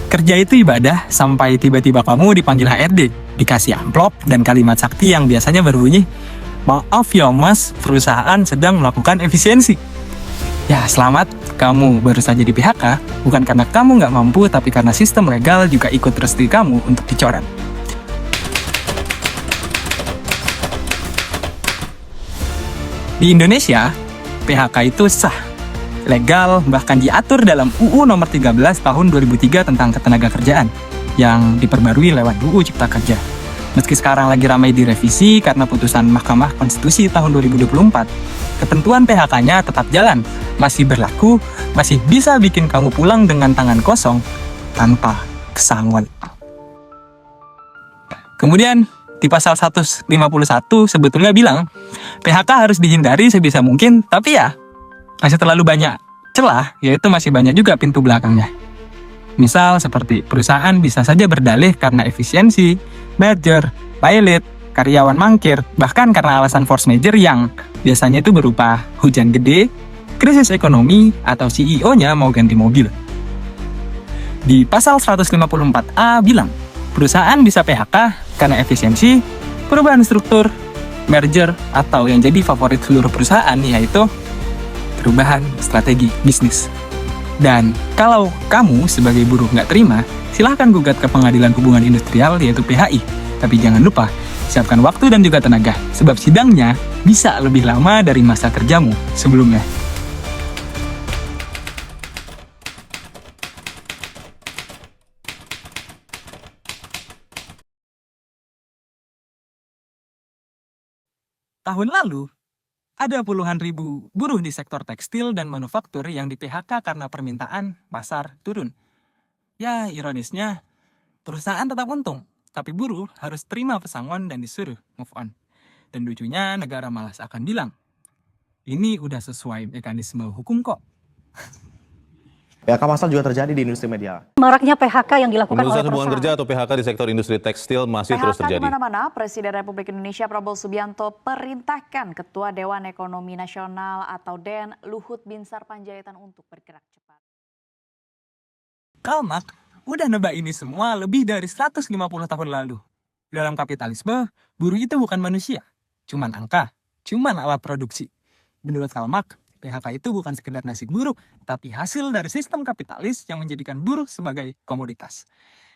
Kerja itu ibadah sampai tiba-tiba kamu dipanggil HRD, dikasih amplop dan kalimat sakti yang biasanya berbunyi, "Maaf ya mas, perusahaan sedang melakukan efisiensi." Ya selamat, kamu baru saja di PHK, bukan karena kamu nggak mampu, tapi karena sistem legal juga ikut restui kamu untuk dicoret. Di Indonesia, PHK itu sah, legal, bahkan diatur dalam UU nomor 13 tahun 2003 tentang ketenagakerjaan yang diperbarui lewat UU Cipta Kerja. Meski sekarang lagi ramai direvisi karena putusan Mahkamah Konstitusi tahun 2024, ketentuan PHK-nya tetap jalan, masih berlaku, masih bisa bikin kamu pulang dengan tangan kosong tanpa kesangon. Kemudian, di pasal 151 sebetulnya bilang, PHK harus dihindari sebisa mungkin, tapi ya, masih terlalu banyak celah, yaitu masih banyak juga pintu belakangnya. Misal seperti perusahaan bisa saja berdalih karena efisiensi, merger, pilot, karyawan mangkir, bahkan karena alasan force majeure yang biasanya itu berupa hujan gede, krisis ekonomi, atau CEO-nya mau ganti mobil. Di pasal 154A bilang, perusahaan bisa PHK karena efisiensi, perubahan struktur, merger, atau yang jadi favorit seluruh perusahaan yaitu perubahan strategi bisnis. Dan kalau kamu sebagai buruh nggak terima, silahkan gugat ke Pengadilan Hubungan Industrial yaitu PHI. Tapi jangan lupa, siapkan waktu dan juga tenaga, sebab sidangnya bisa lebih lama dari masa kerjamu sebelumnya. Tahun lalu, ada puluhan ribu buruh di sektor tekstil dan manufaktur yang di-PHK karena permintaan pasar turun. Ya, ironisnya, perusahaan tetap untung, tapi buruh harus terima pesangon dan disuruh move on. Dan lucunya, negara malah akan bilang, ini udah sesuai mekanisme hukum kok. PHK massal juga terjadi di industri media. Maraknya PHK yang dilakukan oleh Perusahaan hubungan perusahaan. kerja atau PHK di sektor industri tekstil masih terus terjadi. PHK di mana-mana, Presiden Republik Indonesia Prabowo Subianto perintahkan Ketua Dewan Ekonomi Nasional atau DEN Luhut Binsar Panjaitan untuk bergerak cepat. Karl Marx udah nebak ini semua lebih dari 150 tahun lalu. Dalam kapitalisme, buruh itu bukan manusia, cuman angka, cuman alat produksi. Menurut Karl Marx, PHK itu bukan sekedar nasib buruk, tapi hasil dari sistem kapitalis yang menjadikan buruh sebagai komoditas.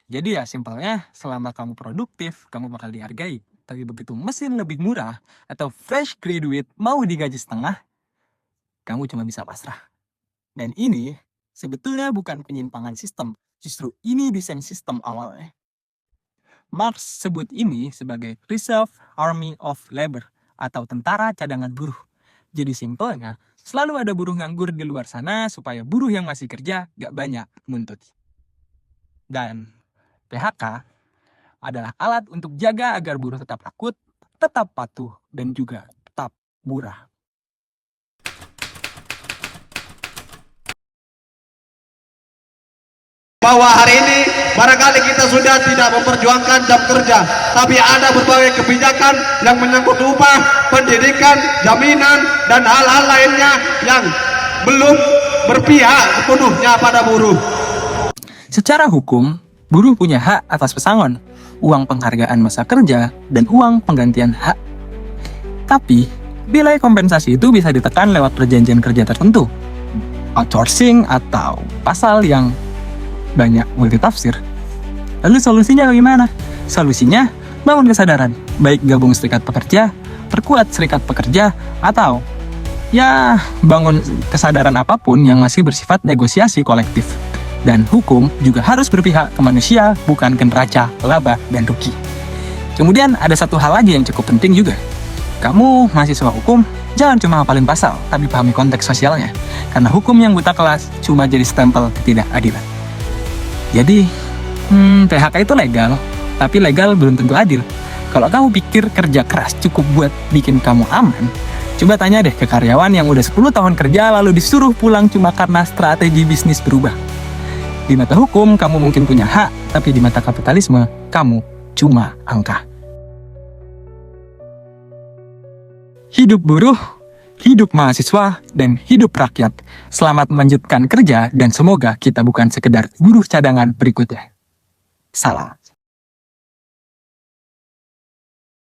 Jadi ya simpelnya, selama kamu produktif, kamu bakal dihargai. Tapi begitu mesin lebih murah, atau fresh graduate mau digaji setengah, kamu cuma bisa pasrah. Dan ini sebetulnya bukan penyimpangan sistem, justru ini desain sistem awalnya. Marx sebut ini sebagai Reserve Army of Labor, atau tentara cadangan buruh. Jadi simpelnya, selalu ada buruh nganggur di luar sana supaya buruh yang masih kerja gak banyak nuntut. Dan PHK adalah alat untuk jaga agar buruh tetap takut, tetap patuh, dan juga tetap murah. Bahwa hari ini barangkali kita sudah tidak memperjuangkan jam kerja, tapi ada berbagai kebijakan yang menyangkut upah, pendidikan, jaminan, dan hal-hal lainnya yang belum berpihak sepenuhnya pada buruh. Secara hukum, buruh punya hak atas pesangon, uang penghargaan masa kerja, dan uang penggantian hak. Tapi, nilai kompensasi itu bisa ditekan lewat perjanjian kerja tertentu, outsourcing, atau pasal yang banyak multitafsir. Lalu solusinya bagaimana? Solusinya bangun kesadaran, baik gabung serikat pekerja, perkuat serikat pekerja, atau ya bangun kesadaran apapun yang masih bersifat negosiasi kolektif. Dan hukum juga harus berpihak ke manusia, bukan ke neraca, laba, dan rugi. Kemudian ada satu hal lagi yang cukup penting juga. Kamu mahasiswa hukum, jangan cuma hafalin pasal, tapi pahami konteks sosialnya. Karena hukum yang buta kelas cuma jadi stempel ketidakadilan. Jadi, PHK itu legal, tapi legal belum tentu adil. Kalau kamu pikir kerja keras cukup buat bikin kamu aman, coba tanya deh ke karyawan yang udah 10 tahun kerja lalu disuruh pulang cuma karena strategi bisnis berubah. Di mata hukum, kamu mungkin punya hak, tapi di mata kapitalisme, kamu cuma angka. Hidup buruh, Hidup mahasiswa dan hidup rakyat. Selamat melanjutkan kerja dan semoga kita bukan sekedar buruh cadangan berikutnya. Salam.